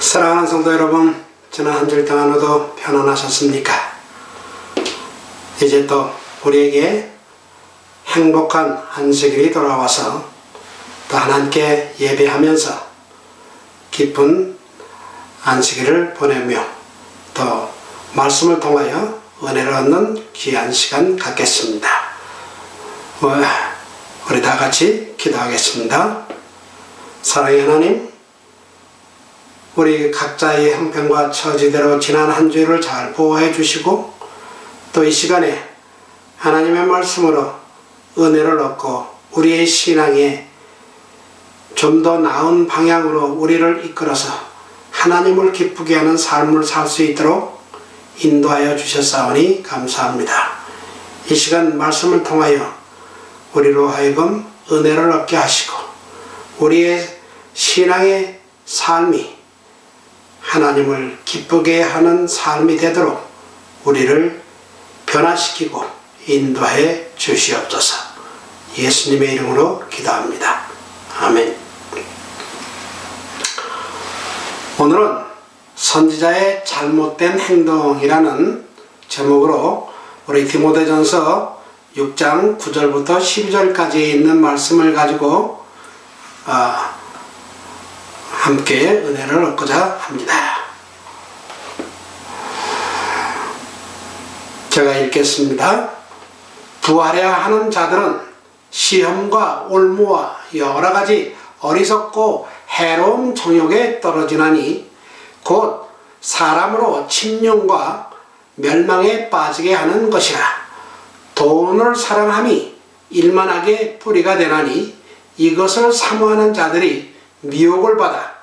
사랑하는 성도 여러분, 지난 한 주일 동안에도 편안하셨습니까? 이제 또 우리에게 행복한 안식일이 돌아와서 또 하나님께 예배하면서 기쁜 안식일을 보내며 또 말씀을 통하여 은혜를 얻는 귀한 시간 갖겠습니다. 우리 다 같이 기도하겠습니다. 사랑의 하나님, 우리 각자의 형편과 처지대로 지난 한 주일을 잘 보호해 주시고 또 이 시간에 하나님의 말씀으로 은혜를 얻고 우리의 신앙에 좀 더 나은 방향으로 우리를 이끌어서 하나님을 기쁘게 하는 삶을 살 수 있도록 인도하여 주셨사오니 감사합니다. 이 시간 말씀을 통하여 우리로 하여금 은혜를 얻게 하시고 우리의 신앙의 삶이 하나님을 기쁘게 하는 삶이 되도록 우리를 변화시키고 인도해 주시옵소서. 예수님의 이름으로 기도합니다. 아멘. 오늘은 선지자의 잘못된 행동이라는 제목으로 우리 디모데전서 6장 9절부터 12절까지 있는 말씀을 가지고 함께 은혜를 얻고자 합니다. 제가 읽겠습니다. 부하려 하는 자들은 시험과 올무와 여러가지 어리석고 해로운 정욕에 떨어지나니 곧 사람으로 침륜과 멸망에 빠지게 하는 것이라. 돈을 사랑함이 일만하게 뿌리가 되나니 이것을 사모하는 자들이 미혹을 받아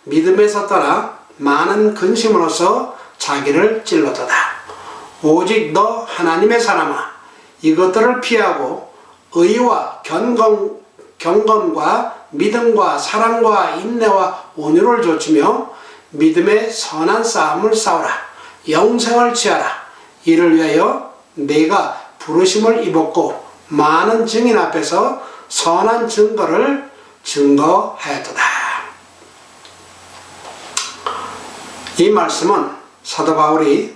믿음에서 떠나 많은 근심으로써 자기를 찔렀도다. 오직 너 하나님의 사람아, 이것들을 피하고 의와 경건과 믿음과 사랑과 인내와 온유를 좇으며 믿음의 선한 싸움을 싸우라. 영생을 취하라. 이를 위하여 네가 부르심을 입었고 많은 증인 앞에서 선한 증거를 증거하였도다. 이 말씀은 사도 바울이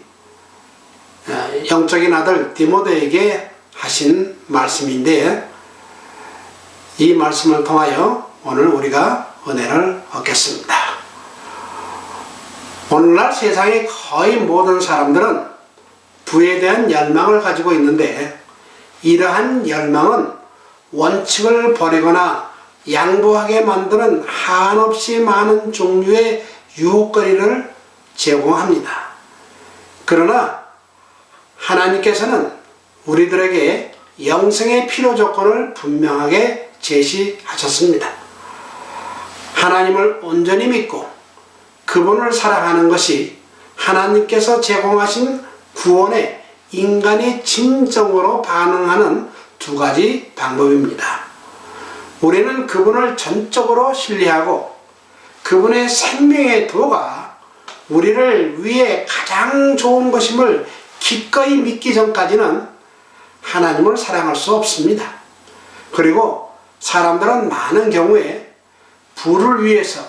영적인 아들 디모데에게 하신 말씀인데, 이 말씀을 통하여 오늘 우리가 은혜를 얻겠습니다. 오늘날 세상의 거의 모든 사람들은 부에 대한 열망을 가지고 있는데, 이러한 열망은 원칙을 버리거나 양보하게 만드는 한없이 많은 종류의 유혹거리를 제공합니다. 그러나 하나님께서는 우리들에게 영생의 필요 조건을 분명하게 제시하셨습니다. 하나님을 온전히 믿고 그분을 사랑하는 것이 하나님께서 제공하신 구원에 인간이 진정으로 반응하는 두 가지 방법입니다. 우리는 그분을 전적으로 신뢰하고 그분의 생명의 도가 우리를 위해 가장 좋은 것임을 기꺼이 믿기 전까지는 하나님을 사랑할 수 없습니다. 그리고 사람들은 많은 경우에 부를 위해서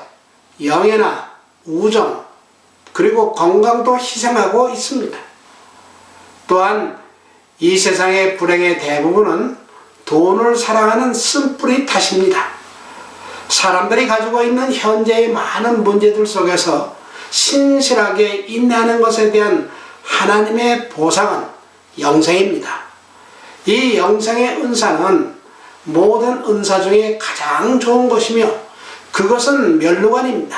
영예나 우정 그리고 건강도 희생하고 있습니다. 또한 이 세상의 불행의 대부분은 돈을 사랑하는 쓴뿌리 탓입니다. 사람들이 가지고 있는 현재의 많은 문제들 속에서 신실하게 인내하는 것에 대한 하나님의 보상은 영생입니다. 이 영생의 은사는 모든 은사 중에 가장 좋은 것이며 그것은 멸류관입니다.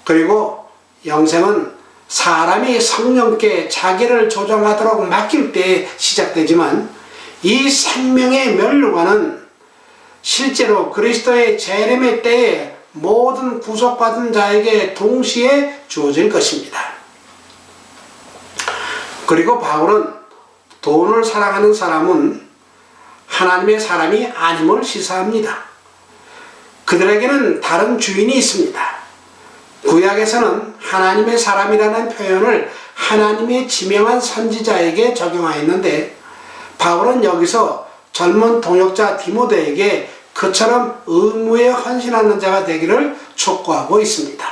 그리고 영생은 사람이 성령께 자기를 조정하도록 맡길 때 시작되지만 이 생명의 멸류관은 실제로 그리스도의 재림의 때에 모든 구속받은 자에게 동시에 주어질 것입니다. 그리고 바울은 돈을 사랑하는 사람은 하나님의 사람이 아님을 시사합니다. 그들에게는 다른 주인이 있습니다. 구약에서는 하나님의 사람이라는 표현을 하나님의 지명한 선지자에게 적용하였는데, 바울은 여기서 젊은 동역자 디모데에게 그처럼 의무에 헌신하는 자가 되기를 촉구하고 있습니다.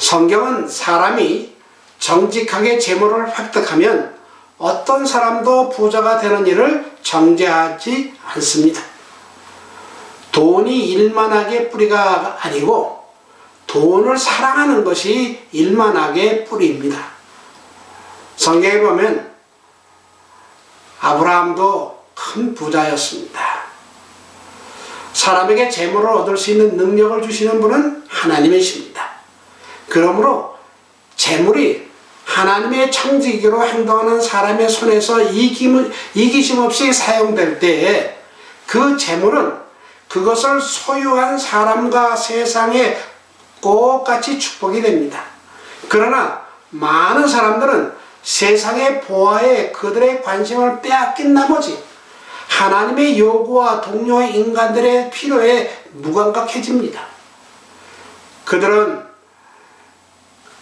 성경은 사람이 정직하게 재물을 획득하면 어떤 사람도 부자가 되는 일을 정죄하지 않습니다. 돈이 일만하게 뿌리가 아니고 돈을 사랑하는 것이 일만하게 뿌리입니다. 성경에 보면 아브라함도 큰 부자였습니다. 사람에게 재물을 얻을 수 있는 능력을 주시는 분은 하나님이십니다. 그러므로 재물이 하나님의 청지기로 행동하는 사람의 손에서 이기심 없이 사용될 때에 그 재물은 그것을 소유한 사람과 세상에 똑같이 축복이 됩니다. 그러나 많은 사람들은 세상의 보화에 그들의 관심을 빼앗긴 나머지 하나님의 요구와 동료의 인간들의 필요에 무감각해집니다. 그들은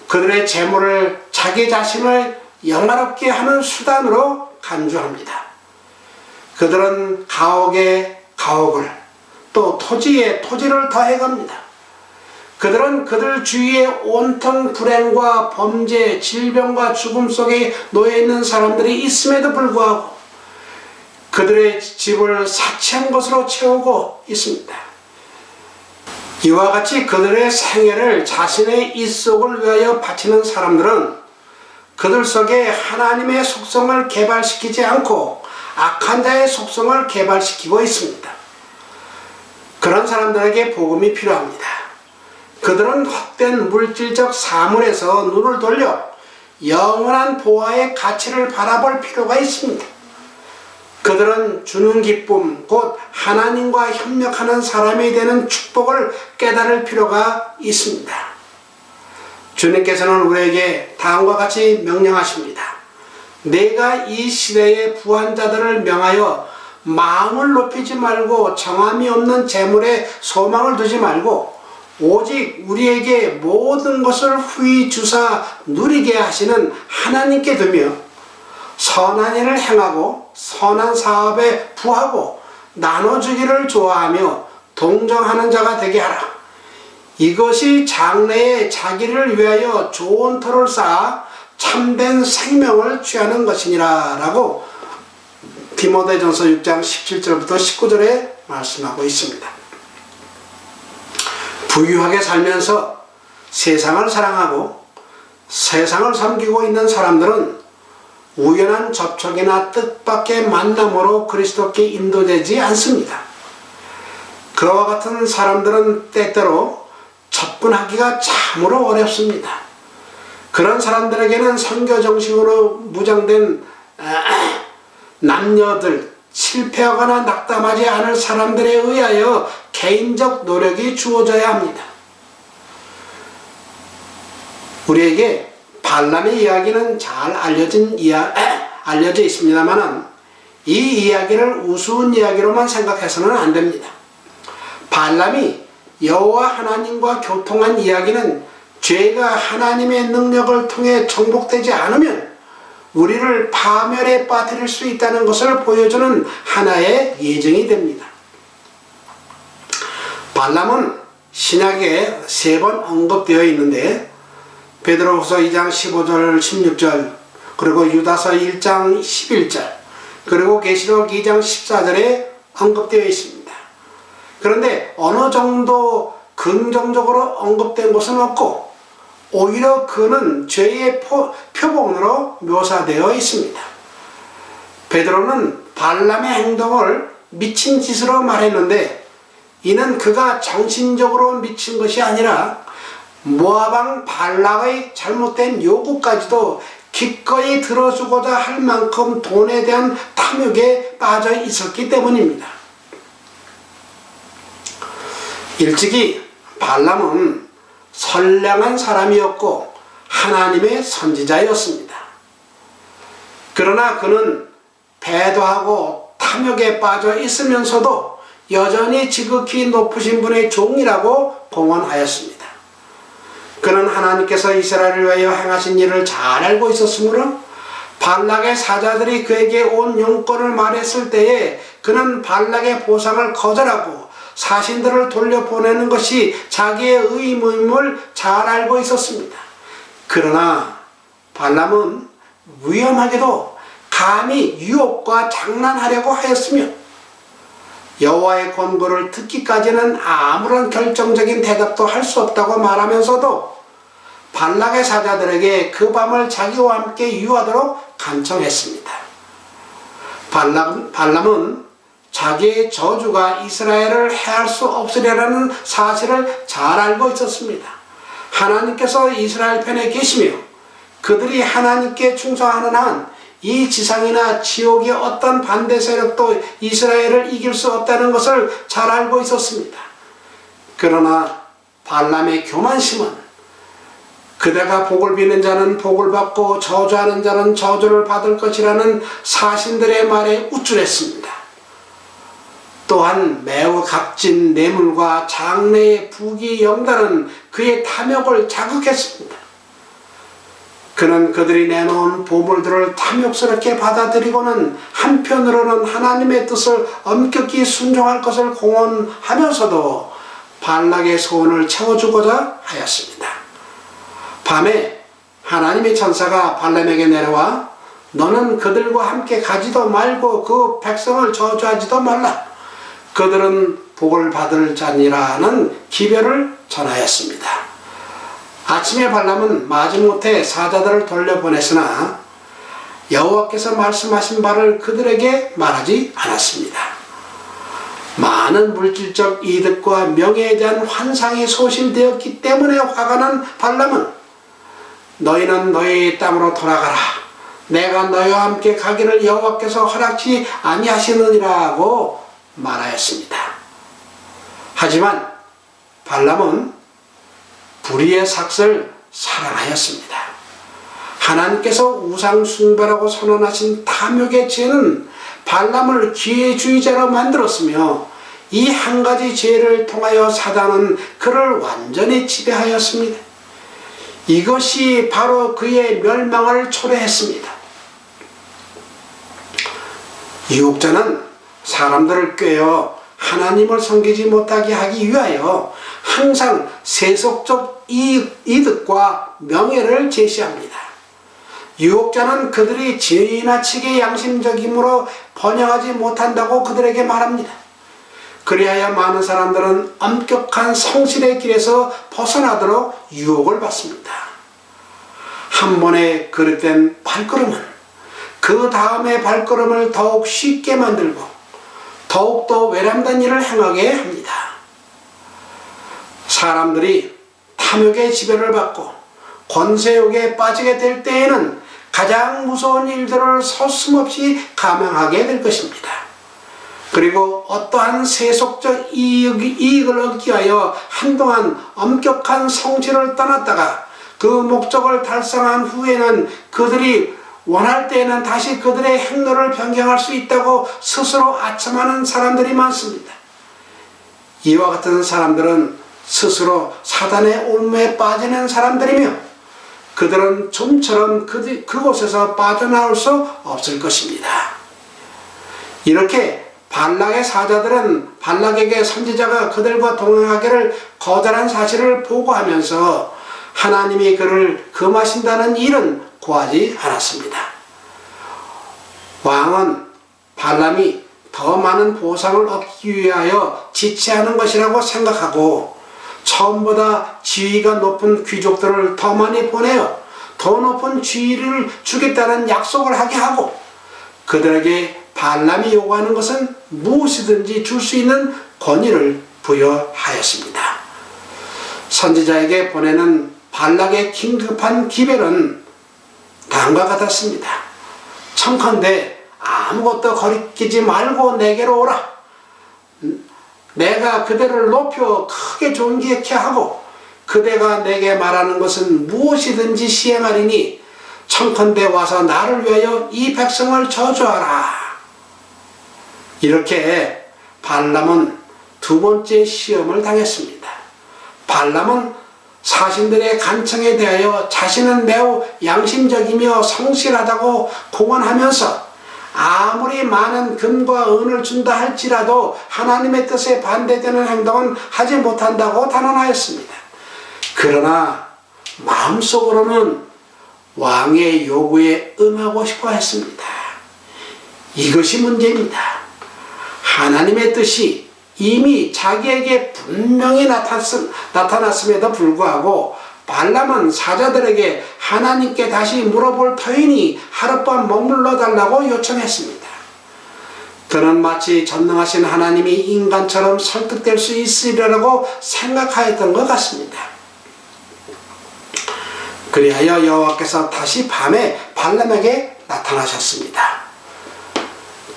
그들의 재물을 자기 자신을 영화롭게 하는 수단으로 간주합니다. 그들은 가옥에 가옥을 또 토지에 토지를 더해갑니다. 그들은 그들 주위에 온통 불행과 범죄, 질병과 죽음 속에 놓여있는 사람들이 있음에도 불구하고 그들의 집을 사치한 것으로 채우고 있습니다. 이와 같이 그들의 생애를 자신의 입속을 위하여 바치는 사람들은 그들 속에 하나님의 속성을 개발시키지 않고 악한 자의 속성을 개발시키고 있습니다. 그런 사람들에게 복음이 필요합니다. 그들은 헛된 물질적 사물에서 눈을 돌려 영원한 보화의 가치를 바라볼 필요가 있습니다. 그들은 주는 기쁨, 곧 하나님과 협력하는 사람이 되는 축복을 깨달을 필요가 있습니다. 주님께서는 우리에게 다음과 같이 명령하십니다. 내가 이 시대의 부한자들을 명하여 마음을 높이지 말고 정함이 없는 재물에 소망을 두지 말고 오직 우리에게 모든 것을 후히 주사 누리게 하시는 하나님께 두며 선한 일을 행하고 선한 사업에 부하고 나눠주기를 좋아하며 동정하는 자가 되게 하라. 이것이 장래에 자기를 위하여 좋은 터를 쌓아 참된 생명을 취하는 것이니라 라고 디모데전서 6장 17절부터 19절에 말씀하고 있습니다. 부유하게 살면서 세상을 사랑하고 세상을 섬기고 있는 사람들은 우연한 접촉이나 뜻밖의 만남으로 그리스도께 인도되지 않습니다. 그와 같은 사람들은 때때로 접근하기가 참으로 어렵습니다. 그런 사람들에게는 선교 정신으로 무장된 남녀들, 실패하거나 낙담하지 않을 사람들에 의하여 개인적 노력이 주어져야 합니다. 우리에게 발람의 이야기는 잘 알려져 있습니다만 이 이야기를 우스운 이야기로만 생각해서는 안 됩니다. 발람이 여호와 하나님과 교통한 이야기는 죄가 하나님의 능력을 통해 정복되지 않으면 우리를 파멸에 빠뜨릴 수 있다는 것을 보여주는 하나의 예증이 됩니다. 발람은 신약에 3번 언급되어 있는데 베드로후서 2장 15절 16절 그리고 유다서 1장 11절 그리고 계시록 2장 14절에 언급되어 있습니다. 그런데 어느 정도 긍정적으로 언급된 것은 없고 오히려 그는 죄의 표본으로 묘사되어 있습니다. 베드로는 발람의 행동을 미친 짓으로 말했는데 이는 그가 정신적으로 미친 것이 아니라 모압왕 발락의 잘못된 요구까지도 기꺼이 들어주고자 할 만큼 돈에 대한 탐욕에 빠져 있었기 때문입니다. 일찍이 발람은 선량한 사람이었고 하나님의 선지자였습니다. 그러나 그는 배도하고 탐욕에 빠져 있으면서도 여전히 지극히 높으신 분의 종이라고 공언하였습니다. 그는 하나님께서 이스라엘을 위하여 행하신 일을 잘 알고 있었으므로 발락의 사자들이 그에게 온 용건을 말했을 때에 그는 발락의 보상을 거절하고 사신들을 돌려보내는 것이 자기의 의무임을 잘 알고 있었습니다. 그러나 발람은 위험하게도 감히 유혹과 장난하려고 하였으며 여호와의 권고를 듣기까지는 아무런 결정적인 대답도 할 수 없다고 말하면서도 발락의 사자들에게 그 밤을 자기와 함께 유하도록 간청했습니다. 발람은 자기의 저주가 이스라엘을 해할 수 없으리라는 사실을 잘 알고 있었습니다. 하나님께서 이스라엘 편에 계시며 그들이 하나님께 충성하는 한 이 지상이나 지옥의 어떤 반대 세력도 이스라엘을 이길 수 없다는 것을 잘 알고 있었습니다. 그러나 발람의 교만심은 그대가 복을 비는 자는 복을 받고 저주하는 자는 저주를 받을 것이라는 사신들의 말에 우쭐했습니다. 또한 매우 값진 뇌물과 장래의 부귀 영달은 그의 탐욕을 자극했습니다. 그는 그들이 내놓은 보물들을 탐욕스럽게 받아들이고는 한편으로는 하나님의 뜻을 엄격히 순종할 것을 공언하면서도 발락의 소원을 채워주고자 하였습니다. 밤에 하나님의 천사가 발람에게 내려와 너는 그들과 함께 가지도 말고 그 백성을 저주하지도 말라. 그들은 복을 받을 자니라는 기별을 전하였습니다. 아침에 발람은 마지못해 사자들을 돌려보냈으나 여호와께서 말씀하신 바를 그들에게 말하지 않았습니다. 많은 물질적 이득과 명예에 대한 환상이 소실되었기 때문에 화가 난 발람은 너희는 너희의 땅으로 돌아가라. 내가 너희와 함께 가기를 여호와께서 허락지 아니하시느니라고 말하였습니다. 하지만 발람은 불의의 삭을 사랑하였습니다. 하나님께서 우상 숭배라고 선언하신 탐욕의 죄는 발람을 기회주의자로 만들었으며 이 한 가지 죄를 통하여 사단은 그를 완전히 지배하였습니다. 이것이 바로 그의 멸망을 초래했습니다. 유혹자는 사람들을 꾀어 하나님을 섬기지 못하게 하기 위하여 항상 세속적 이득과 명예를 제시합니다. 유혹자는 그들이 지나치게 양심적이므로 번영하지 못한다고 그들에게 말합니다. 그리하여 많은 사람들은 엄격한 성실의 길에서 벗어나도록 유혹을 받습니다. 한 번의 그릇된 발걸음은 그 다음의 발걸음을 더욱 쉽게 만들고 더욱더 외람된 일을 행하게 합니다. 사람들이 탐욕의 지배를 받고 권세욕에 빠지게 될 때에는 가장 무서운 일들을 서슴없이 감행하게 될 것입니다. 그리고 어떠한 세속적 이익을 얻기 위하여 한동안 엄격한 성실을 떠났다가 그 목적을 달성한 후에는 그들이 원할 때에는 다시 그들의 행로를 변경할 수 있다고 스스로 아첨하는 사람들이 많습니다. 이와 같은 사람들은 스스로 사단의 올무에 빠지는 사람들이며 그들은 좀처럼 그곳에서 빠져나올 수 없을 것입니다. 이렇게 발락의 사자들은 발락에게 선지자가 그들과 동행하기를 거절한 사실을 보고하면서 하나님이 그를 금하신다는 일은 구하지 않았습니다. 왕은 발람이 더 많은 보상을 얻기 위하여 지체하는 것이라고 생각하고 처음보다 지위가 높은 귀족들을 더 많이 보내어 더 높은 지위를 주겠다는 약속을 하게 하고 그들에게 발람이 요구하는 것은 무엇이든지 줄 수 있는 권위를 부여하였습니다. 선지자에게 보내는 발락의 긴급한 기별은 다음과 같았습니다. 청컨대 아무것도 거리끼지 말고 내게로 오라. 내가 그대를 높여 크게 존귀케 하고 그대가 내게 말하는 것은 무엇이든지 시행하리니 청컨대 와서 나를 위하여 이 백성을 저주하라. 이렇게 발람은 두 번째 시험을 당했습니다. 발람은 사신들의 간청에 대하여 자신은 매우 양심적이며 성실하다고 공언하면서 아무리 많은 금과 은을 준다 할지라도 하나님의 뜻에 반대되는 행동은 하지 못한다고 단언하였습니다. 그러나 마음속으로는 왕의 요구에 응하고 싶어 했습니다. 이것이 문제입니다. 하나님의 뜻이 이미 자기에게 분명히 나타났음에도 불구하고 발람은 사자들에게 하나님께 다시 물어볼 터이니 하룻밤 머물러 달라고 요청했습니다. 그는 마치 전능하신 하나님이 인간처럼 설득될 수 있으리라고 생각하였던 것 같습니다. 그리하여 여호와께서 다시 밤에 발람에게 나타나셨습니다.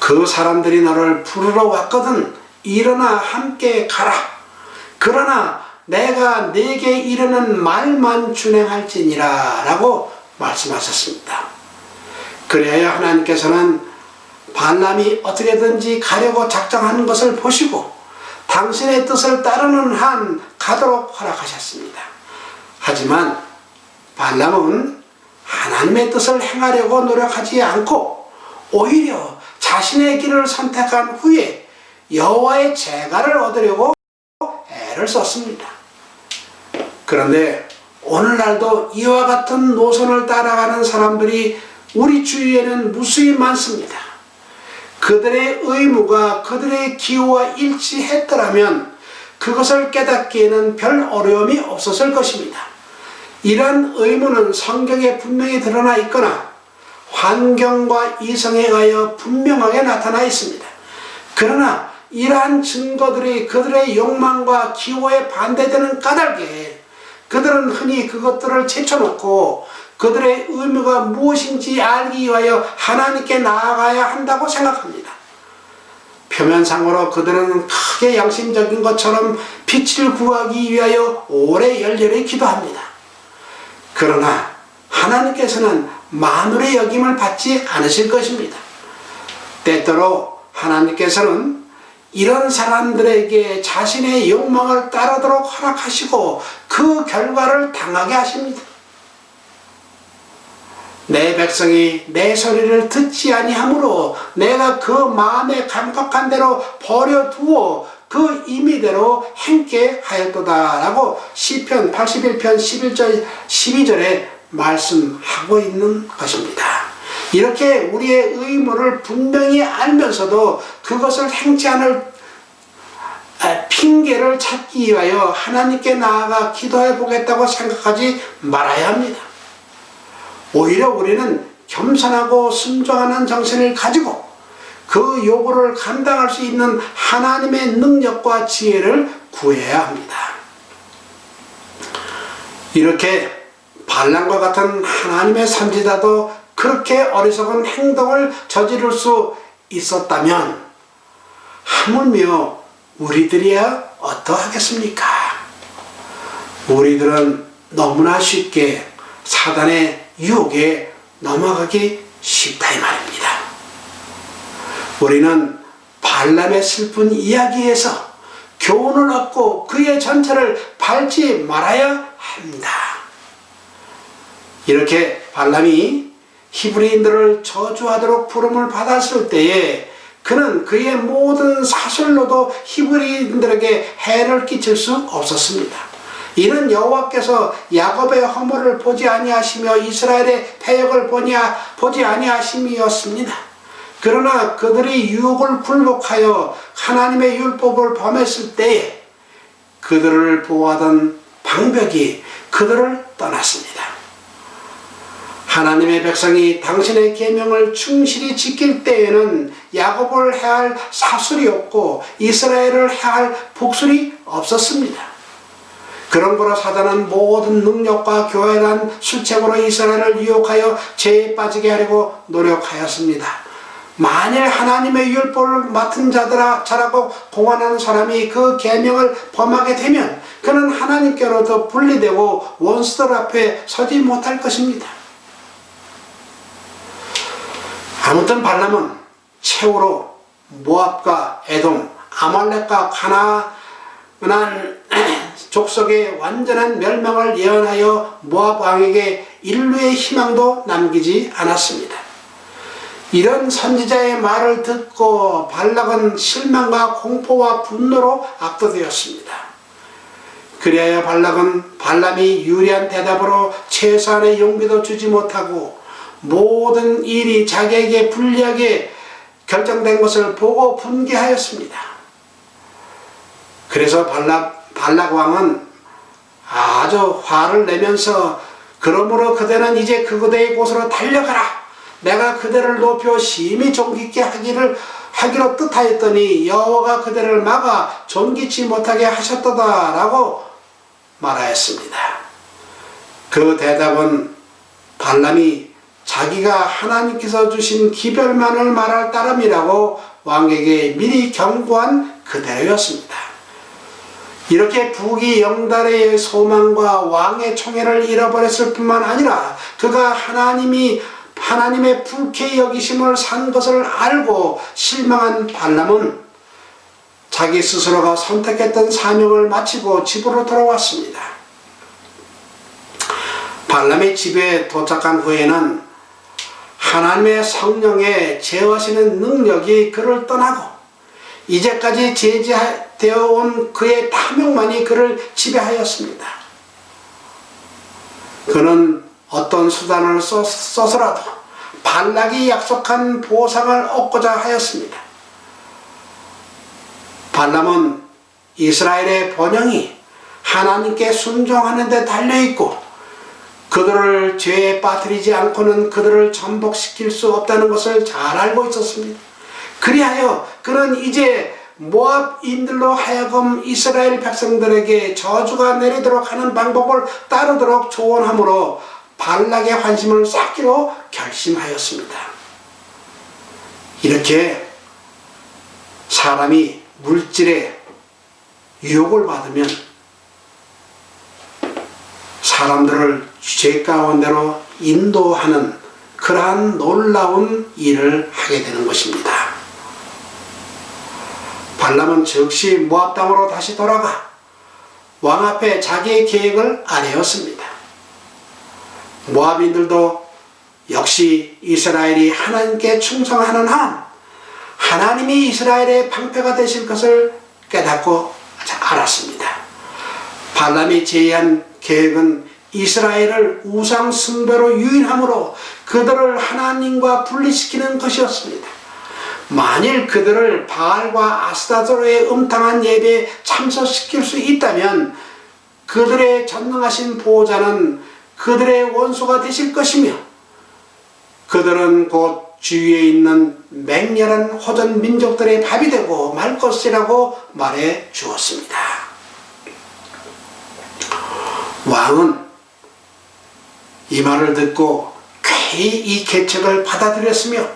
그 사람들이 너를 부르러 왔거든 일어나 함께 가라. 그러나 내가 네게 이르는 말만 준행할지니라 라고 말씀하셨습니다. 그래야 하나님께서는 발람이 어떻게든지 가려고 작정하는 것을 보시고 당신의 뜻을 따르는 한 가도록 허락하셨습니다. 하지만 발람은 하나님의 뜻을 행하려고 노력하지 않고 오히려 자신의 길을 선택한 후에 여호와의 재가를 얻으려고 애를 썼습니다. 그런데 오늘날도 이와 같은 노선을 따라가는 사람들이 우리 주위에는 무수히 많습니다. 그들의 의무가 그들의 기호와 일치했더라면 그것을 깨닫기에는 별 어려움이 없었을 것입니다. 이러한 의무는 성경에 분명히 드러나 있거나 환경과 이성에 의하여 분명하게 나타나 있습니다. 그러나 이러한 증거들이 그들의 욕망과 기호에 반대되는 까닭에 그들은 흔히 그것들을 제쳐놓고 그들의 의무가 무엇인지 알기 위하여 하나님께 나아가야 한다고 생각합니다. 표면상으로 그들은 크게 양심적인 것처럼 빛을 구하기 위하여 오래 열렬히 기도합니다. 그러나 하나님께서는 만물의 여김을 받지 않으실 것입니다. 때때로 하나님께서는 이런 사람들에게 자신의 욕망을 따르도록 허락하시고 그 결과를 당하게 하십니다. 내 백성이 내 소리를 듣지 아니하므로 내가 그 마음에 감격한 대로 버려두어 그 임의대로 행케 하였도다 라고 시편 81편 11절 12절에 말씀하고 있는 것입니다. 이렇게 우리의 의무를 분명히 알면서도 그것을 행치 않을 핑계를 찾기 위하여 하나님께 나아가 기도해 보겠다고 생각하지 말아야 합니다. 오히려 우리는 겸손하고 순종하는 정신을 가지고 그 요구를 감당할 수 있는 하나님의 능력과 지혜를 구해야 합니다. 이렇게 발람과 같은 하나님의 선지자도 그렇게 어리석은 행동을 저지를 수 있었다면 하물며 우리들이야 어떠하겠습니까? 우리들은 너무나 쉽게 사단의 유혹에 넘어가기 쉽다 이 말입니다. 우리는 발람의 슬픈 이야기에서 교훈을 얻고 그의 전철을 밟지 말아야 합니다. 이렇게 발람이 히브리인들을 저주하도록 부름을 받았을 때에 그는 그의 모든 사술로도 히브리인들에게 해를 끼칠 수 없었습니다. 이는 여호와께서 야곱의 허물을 보지 아니하시며 이스라엘의 패역을 보지 아니하심이었습니다. 그러나 그들이 유혹을 굴복하여 하나님의 율법을 범했을 때에 그들을 보호하던 방벽이 그들을 떠났습니다. 하나님의 백성이 당신의 계명을 충실히 지킬 때에는 야곱을 해할 사술이 없고 이스라엘을 해할 복술이 없었습니다. 그런 거로 사단은 모든 능력과 교활한 술책으로 이스라엘을 유혹하여 죄에 빠지게 하려고 노력하였습니다. 만일 하나님의 율법을 맡은 자라고 공언하는 사람이 그 계명을 범하게 되면 그는 하나님께로부터 분리되고 원수들 앞에 서지 못할 것입니다. 아무튼 발람은 최후로 모압과 에돔, 아말렉과 가나안 족속의 완전한 멸망을 예언하여 모압 왕에게 인류의 희망도 남기지 않았습니다. 이런 선지자의 말을 듣고 발락은 실망과 공포와 분노로 압도되었습니다. 그리하여 발락은 발람이 유리한 대답으로 최소한의 용기도 주지 못하고 모든 일이 자기에게 불리하게 결정된 것을 보고 분개하였습니다. 그래서 발락 왕은 아주 화를 내면서 그러므로 그대는 이제 그대의 곳으로 달려가라. 내가 그대를 높여 심히 존귀케 하기로 뜻하였더니 여호와가 그대를 막아 존귀치 못하게 하셨도다 라고 말하였습니다. 그 대답은 발람이 자기가 하나님께서 주신 기별만을 말할 따름이라고 왕에게 미리 경고한 그대로였습니다. 이렇게 부귀영달의 소망과 왕의 총애를 잃어버렸을 뿐만 아니라 그가 하나님의 불쾌히 여기심을 산 것을 알고 실망한 발람은 자기 스스로가 선택했던 사명을 마치고 집으로 돌아왔습니다. 발람의 집에 도착한 후에는 하나님의 성령의 제어하시는 능력이 그를 떠나고 이제까지 제지되어 온 그의 탐욕만이 그를 지배하였습니다. 그는 어떤 수단을 써서라도 발락이 약속한 보상을 얻고자 하였습니다. 발람은 이스라엘의 번영이 하나님께 순종하는 데 달려있고 그들을 죄에 빠뜨리지 않고는 그들을 전복시킬 수 없다는 것을 잘 알고 있었습니다. 그리하여 그는 이제 모압인들로 하여금 이스라엘 백성들에게 저주가 내리도록 하는 방법을 따르도록 조언함으로 발락의 환심을 쌓기로 결심하였습니다. 이렇게 사람이 물질에 유혹을 받으면 사람들을 죄 가운데로 인도하는 그러한 놀라운 일을 하게 되는 것입니다. 발람은 즉시 모압 땅으로 다시 돌아가 왕 앞에 자기의 계획을 아뢰었습니다. 모압인들도 역시 이스라엘이 하나님께 충성하는 한 하나님이 이스라엘의 방패가 되실 것을 깨닫고 알았습니다. 발람이 제의한 계획은 이스라엘을 우상 숭배로 유인함으로 그들을 하나님과 분리시키는 것이었습니다. 만일 그들을 바알과 아스타로의 음탕한 예배에 참석시킬 수 있다면 그들의 전능하신 보호자는 그들의 원수가 되실 것이며 그들은 곧 주위에 있는 맹렬한 호전 민족들의 밥이 되고 말 것이라고 말해 주었습니다. 왕은 이 말을 듣고 쾌히 이 계책을 받아들였으며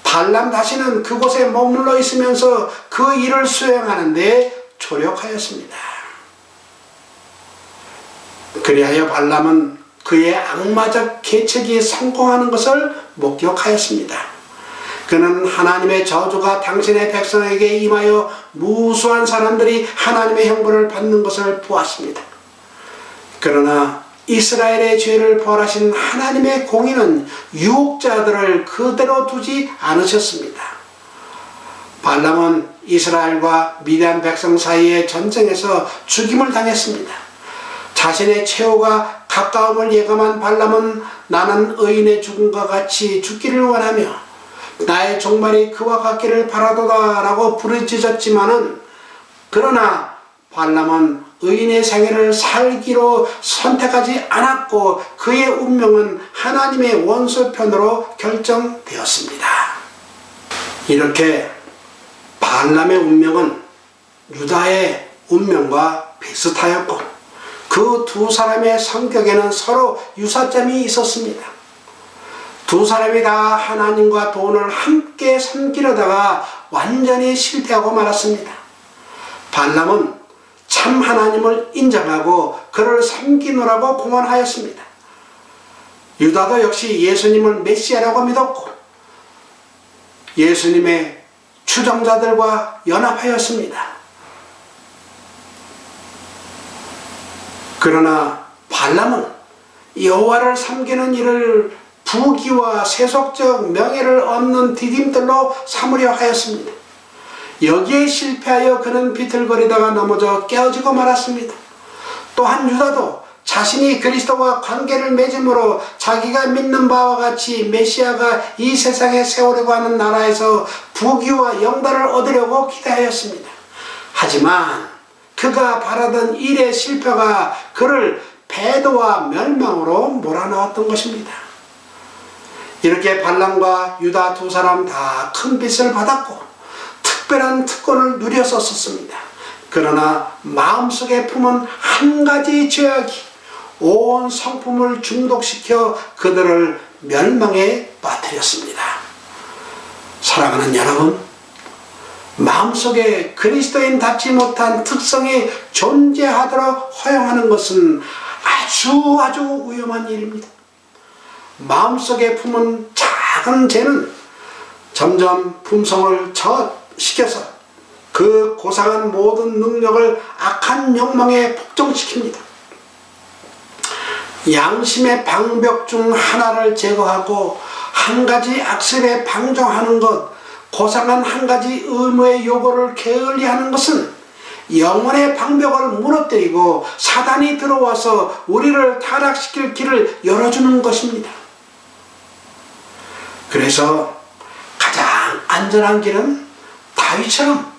발람 다시는 그곳에 머물러 있으면서 그 일을 수행하는 데 조력하였습니다. 그리하여 발람은 그의 악마적 계책이 성공하는 것을 목격하였습니다. 그는 하나님의 저주가 당신의 백성에게 임하여 무수한 사람들이 하나님의 형벌을 받는 것을 보았습니다. 그러나 이스라엘의 죄를 벌하신 하나님의 공의는 유혹자들을 그대로 두지 않으셨습니다. 발람은 이스라엘과 미디안 백성 사이의 전쟁에서 죽임을 당했습니다. 자신의 최후가 가까움을 예감한 발람은 나는 의인의 죽음과 같이 죽기를 원하며 나의 종말이 그와 같기를 바라도다 라고 부르짖었지만은 그러나 발람은 의인의 생애를 살기로 선택하지 않았고 그의 운명은 하나님의 원수편으로 결정되었습니다. 이렇게 발람의 운명은 유다의 운명과 비슷하였고 그 두 사람의 성격에는 서로 유사점이 있었습니다. 두 사람이 다 하나님과 돈을 함께 섬기려다가 완전히 실패하고 말았습니다. 발람은 참 하나님을 인정하고 그를 섬기노라고 공언하였습니다. 유다도 역시 예수님을 메시아라고 믿었고 예수님의 추종자들과 연합하였습니다. 그러나 발람은 여호와를 섬기는 일을 부귀와 세속적 명예를 얻는 디딤돌로 삼으려 하였습니다. 여기에 실패하여 그는 비틀거리다가 넘어져 깨어지고 말았습니다. 또한 유다도 자신이 그리스도와 관계를 맺음으로 자기가 믿는 바와 같이 메시아가 이 세상에 세우려고 하는 나라에서 부귀와 영달을 얻으려고 기대하였습니다. 하지만 그가 바라던 일의 실패가 그를 패도와 멸망으로 몰아넣었던 것입니다. 이렇게 발람과 유다 두 사람 다 큰 빚을 받았고 특별한 특권을 누렸었습니다. 그러나 마음속에 품은 한 가지 죄악이 온 성품을 중독시켜 그들을 멸망에 빠뜨렸습니다. 사랑하는 여러분, 마음속에 그리스도인답지 못한 특성이 존재하도록 허용하는 것은 아주 위험한 일입니다. 마음속에 품은 작은 죄는 점점 품성을 저시켜서 그 고상한 모든 능력을 악한 욕망에 복종시킵니다. 양심의 방벽 중 하나를 제거하고 한 가지 악습에 방종하는 것, 고상한 한 가지 의무의 요구를 게을리하는 것은 영혼의 방벽을 무너뜨리고 사단이 들어와서 우리를 타락시킬 길을 열어주는 것입니다. 그래서 가장 안전한 길은 다윗처럼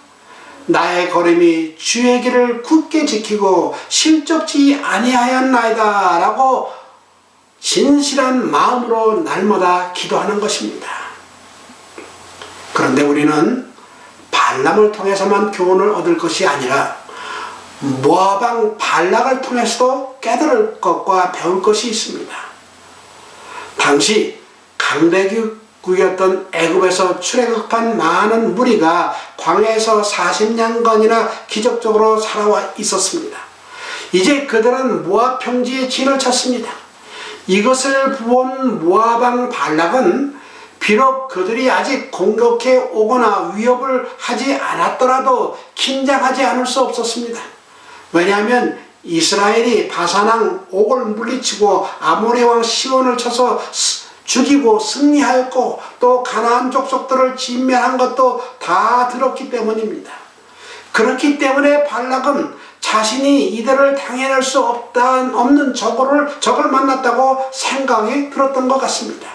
나의 걸음이 주의 길을 굳게 지키고 실족지 아니하였나이다 라고 진실한 마음으로 날마다 기도하는 것입니다. 그런데 우리는 발람을 통해서만 교훈을 얻을 것이 아니라 모압 왕 발락을 통해서도 깨달을 것과 배울 것이 있습니다. 당시 강대국이었던 애굽에서 출애굽한 많은 무리가 광야에서 40년간이나 기적적으로 살아와 있었습니다. 이제 그들은 모압 평지에 진을 쳤습니다. 이것을 본 모압 왕 발락은 비록 그들이 아직 공격해 오거나 위협을 하지 않았더라도 긴장하지 않을 수 없었습니다. 왜냐하면 이스라엘이 바산 옥을 물리치고 아모레 왕 시온을 쳐서 죽이고 승리하였고 또 가나안 족속들을 진멸한 것도 다 들었기 때문입니다. 그렇기 때문에 발락은 자신이 이들을 당해낼 수 없는 적을 만났다고 생각이 들었던 것 같습니다.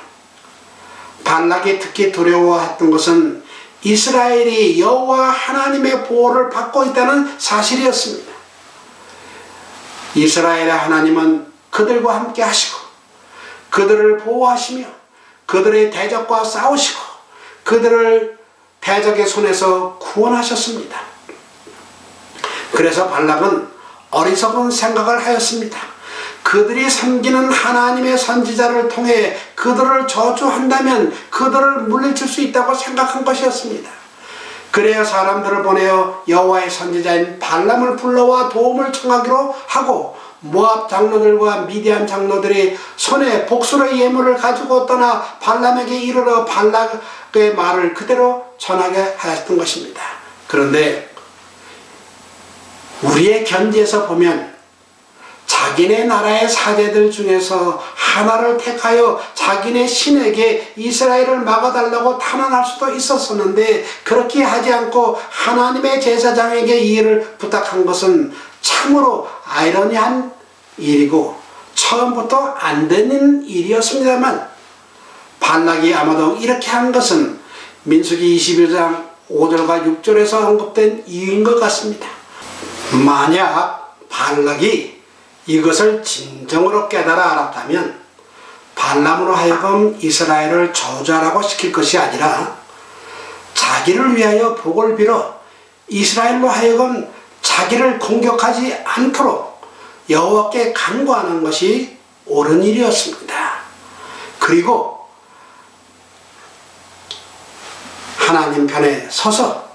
발락이 특히 두려워했던 것은 이스라엘이 여호와 하나님의 보호를 받고 있다는 사실이었습니다. 이스라엘의 하나님은 그들과 함께 하시고 그들을 보호하시며 그들의 대적과 싸우시고 그들을 대적의 손에서 구원하셨습니다. 그래서 발락은 어리석은 생각을 하였습니다. 그들이 섬기는 하나님의 선지자를 통해 그들을 저주한다면 그들을 물리칠 수 있다고 생각한 것이었습니다. 그래야 사람들을 보내어 여호와의 선지자인 발람을 불러와 도움을 청하기로 하고 모압 장로들과 미디안 장로들이 손에 복수의 예물을 가지고 떠나 발람에게 이르러 발락의 말을 그대로 전하게 하였던 것입니다. 그런데 우리의 견지에서 보면 자기네 나라의 사제들 중에서 하나를 택하여 자기네 신에게 이스라엘을 막아달라고 탄원할 수도 있었었는데 그렇게 하지 않고 하나님의 제사장에게 이 일을 부탁한 것은 참으로 아이러니한 일이고 처음부터 안 되는 일이었습니다만 발락이 아마도 이렇게 한 것은 민수기 21장 5절과 6절에서 언급된 이유인 것 같습니다. 만약 발락이 이것을 진정으로 깨달아 알았다면 발람으로 하여금 이스라엘을 저주하라고 시킬 것이 아니라 자기를 위하여 복을 빌어 이스라엘로 하여금 자기를 공격하지 않도록 여호와께 간구하는 것이 옳은 일이었습니다. 그리고 하나님 편에 서서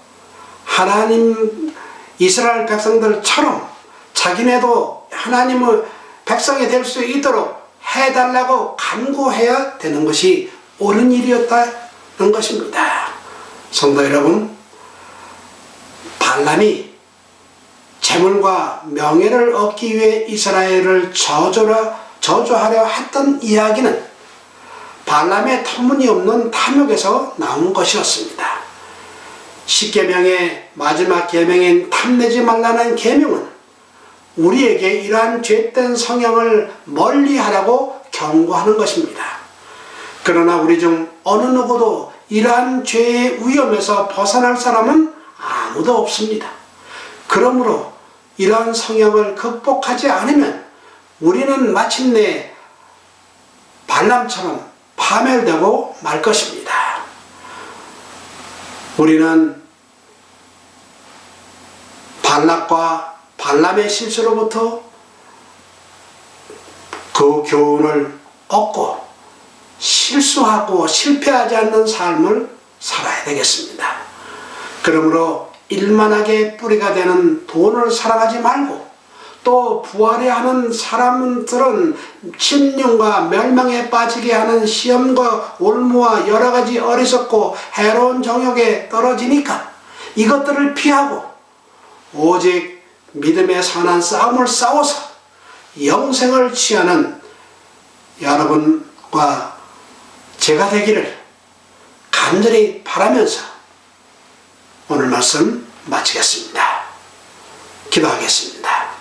하나님 이스라엘 백성들처럼 자기네도 하나님의 백성이 될 수 있도록 해달라고 간구해야 되는 것이 옳은 일이었다는 것입니다. 성도 여러분, 발람이 재물과 명예를 얻기 위해 이스라엘을 저주하려 했던 이야기는 발람의 터무니없는 탐욕에서 나온 것이었습니다. 십계명의 마지막 계명인 탐내지 말라는 계명은 우리에게 이러한 죄된 성향을 멀리하라고 경고하는 것입니다. 그러나 우리 중 어느 누구도 이러한 죄의 위험에서 벗어날 사람은 아무도 없습니다. 그러므로 이러한 성향을 극복하지 않으면 우리는 마침내 발람처럼 파멸되고 말 것입니다. 우리는 발락과 발람의 실수로부터 그 교훈을 얻고 실수하고 실패하지 않는 삶을 살아야 되겠습니다. 그러므로 일만하게 뿌리가 되는 돈을 사랑하지 말고, 또 부활해야 하는 사람들은 침륜과 멸망에 빠지게 하는 시험과 올무와 여러 가지 어리석고 해로운 정욕에 떨어지니까 이것들을 피하고 오직 믿음의 선한 싸움을 싸워서 영생을 취하는 여러분과 제가 되기를 간절히 바라면서 오늘 말씀 마치겠습니다. 기도하겠습니다.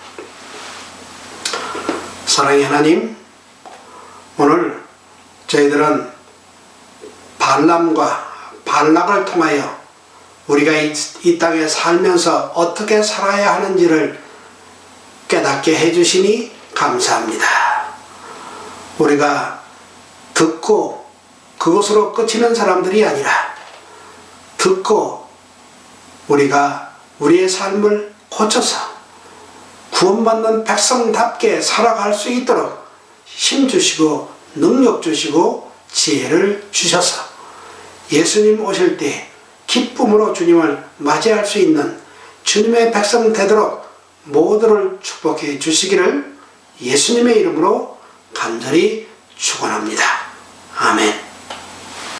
사랑의 하나님, 오늘 저희들은 발람과 발락을 통하여 우리가 이 땅에 살면서 어떻게 살아야 하는지를 깨닫게 해주시니 감사합니다. 우리가 듣고 그것으로 끝이는 사람들이 아니라 듣고 우리가 우리의 삶을 고쳐서 구원받는 백성답게 살아갈 수 있도록 힘주시고 능력 주시고 지혜를 주셔서 예수님 오실 때 기쁨으로 주님을 맞이할 수 있는 주님의 백성 되도록 모두를 축복해 주시기를 예수님의 이름으로 간절히 축원합니다.